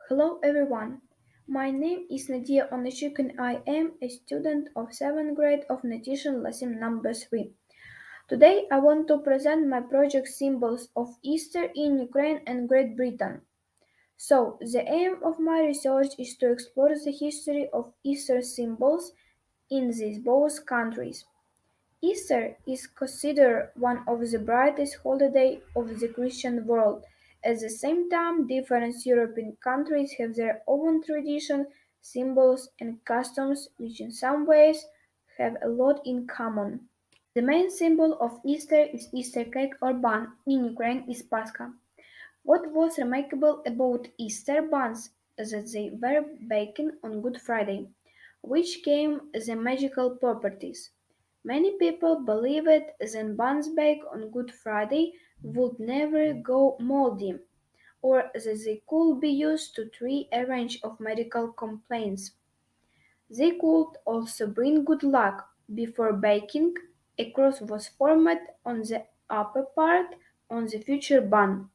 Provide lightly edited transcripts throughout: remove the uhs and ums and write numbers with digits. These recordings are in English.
Hello everyone. My name is Nadія Onışuk and I am a student of 7th grade of Netішin lesson number 3. Today I want to present my project Symbols of Easter in Ukraine and Great Britain. So, the aim of my research is to explore the history of Easter symbols in these both countries. Easter is considered one of the brightest holidays of the Christian world. At the same time, different European countries have their own traditions, symbols, and customs which in some ways have a lot in common. The main symbol of Easter is Easter cake or bun, in Ukraine is Pascha. What was remarkable about Easter buns is that they were baked on Good Friday, which gave them magical properties. Many people believed that buns baked on Good Friday would never go moldy, or that they could be used to treat a range of medical complaints. They could also bring good luck. Before baking, a cross was formed on the upper part of the future bun.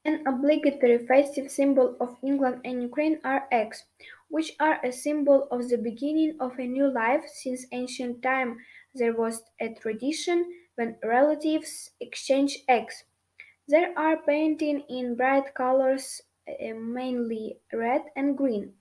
An obligatory festive symbol of England and Ukraine are eggs, which are a symbol of the beginning of a new life. Since ancient time there was a tradition when relatives exchange eggs. There are painted in bright colors, mainly red and green.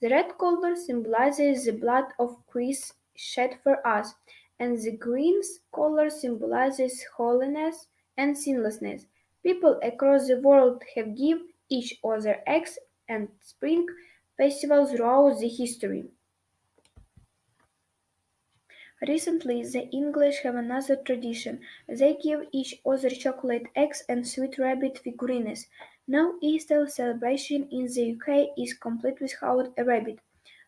The red color symbolizes the blood of Christ shed for us, and the green color symbolizes holiness and sinlessness. People across the world have given each other eggs and spring festivals throughout the history. Recently, the English have another tradition. They give each other chocolate eggs and sweet rabbit figurines. No Easter celebration in the UK is complete without a rabbit.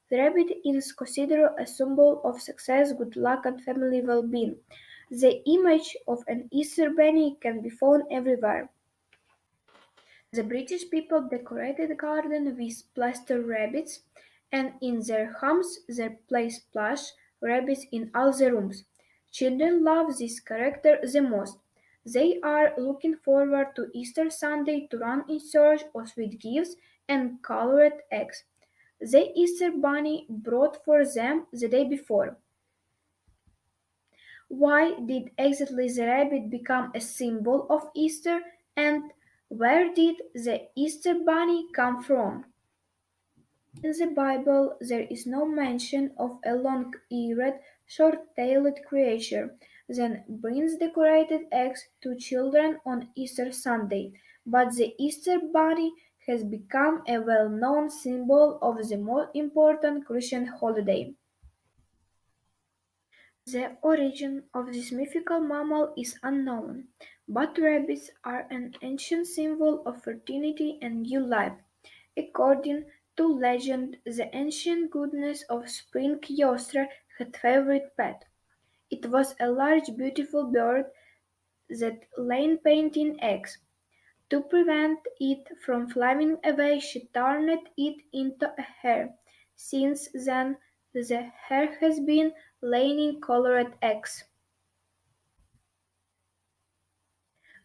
The rabbit is considered a symbol of success, good luck, and family well-being. The image of an Easter bunny can be found everywhere. The British people decorated the garden with plaster rabbits, and in their homes they placed plush rabbits in all the rooms. Children love this character the most. They are looking forward to Easter Sunday to run in search of sweet gifts and colored eggs. The Easter bunny brought for them the day before. Why did exactly the rabbit become a symbol of Easter, and where did the Easter bunny come from? In the Bible, there is no mention of a long-eared, short-tailed creature that brings decorated eggs to children on Easter Sunday, but the Easter bunny has become a well-known symbol of the most important Christian holiday. The origin of this mythical mammal is unknown, but rabbits are an ancient symbol of fertility and new life. According to legend, the ancient goddess of spring Yostra had a favorite pet. It was a large, beautiful bird that laid painting eggs. To prevent it from flying away, she turned it into a hare. Since then, the hare has been laying colored eggs.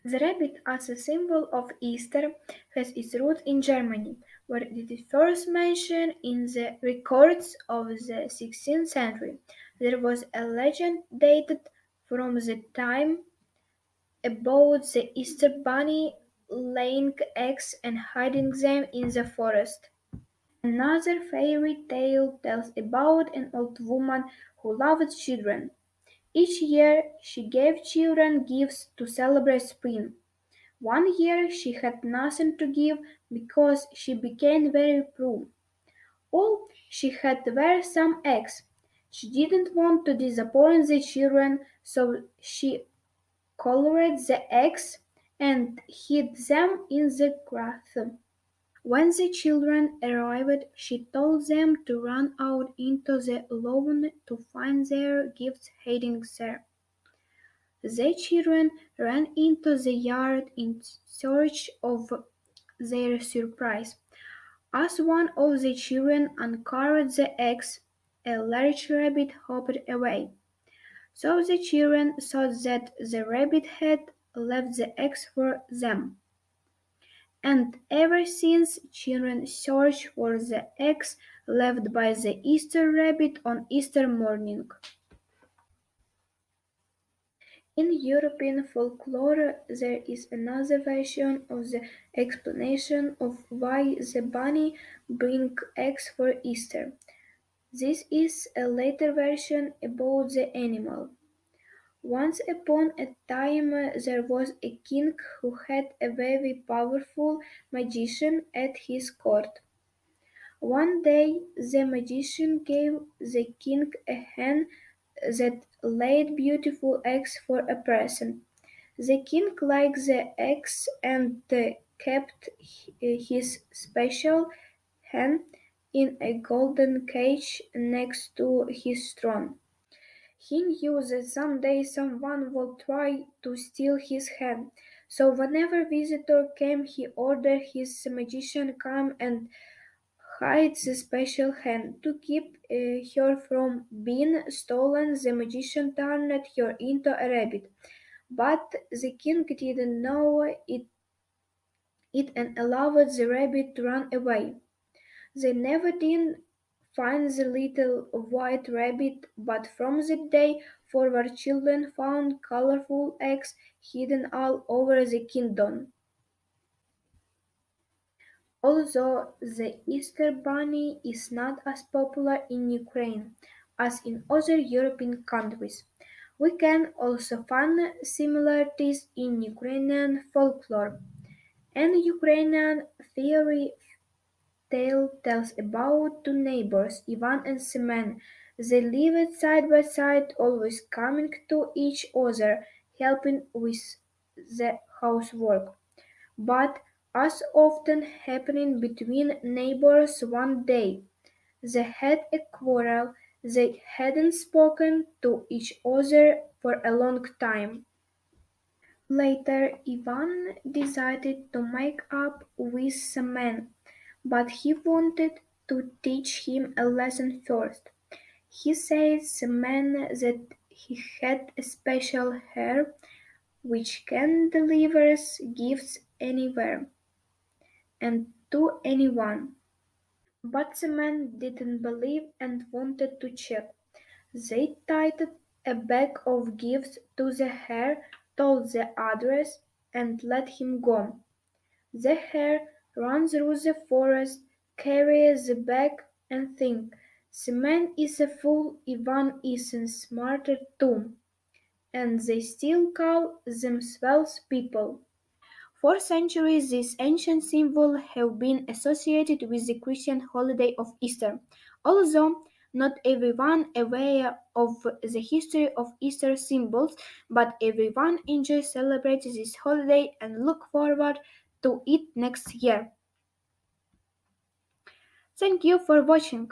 The rabbit, as a symbol of Easter, has its roots in Germany, where it is first mentioned in the records of the 16th century. There was a legend dated from the time about the Easter bunny laying eggs and hiding them in the forest. Another fairy tale tells about an old woman who loved children. Each year she gave children gifts to celebrate spring. One year she had nothing to give because she became very poor. All she had were some eggs. She didn't want to disappoint the children, so she colored the eggs and hid them in the grass. When the children arrived, she told them to run out into the lawn to find their gifts hiding there. The children ran into the yard in search of their surprise. As one of the children uncovered the eggs, a large rabbit hopped away. So the children thought that the rabbit had left the eggs for them. And ever since, children search for the eggs left by the Easter rabbit on Easter morning. In European folklore, there is another version of the explanation of why the bunny brings eggs for Easter. This is a later version about the animal. Once upon a time there was a king who had a very powerful magician at his court. One day the magician gave the king a hen that laid beautiful eggs for a present. The king liked the eggs and kept his special hen in a golden cage next to his throne. He knew that someday someone would try to steal his hen, so whenever visitor came he ordered his magician come and hide the special hen. To keep her from being stolen, the magician turned her into a rabbit. But the king didn't know it and allowed the rabbit to run away. They never did find the little white rabbit, but from that day forward children found colorful eggs hidden all over the kingdom. Although the Easter bunny is not as popular in Ukraine as in other European countries, we can also find similarities in Ukrainian folklore. An Ukrainian fairy tale tells about two neighbors, Ivan and Semen. They lived side by side, always coming to each other, helping with the housework. But, as often happening between neighbors one day, they had a quarrel. They hadn't spoken to each other for a long time. Later, Ivan decided to make up with Semen, but he wanted to teach him a lesson first. He said Semen that he had a special hair which can deliver gifts anywhere and to anyone. But the man didn't believe and wanted to check. They tied a bag of gifts to the hare, told the address, and let him go. The hare ran through the forest, carried the bag, and think, the man is a fool, Ivan isn't smarter too. And they still call themselves people. For centuries, these ancient symbols have been associated with the Christian holiday of Easter. Although not everyone aware of the history of Easter symbols, but everyone enjoys celebrating this holiday and look forward to it next year. Thank you for watching.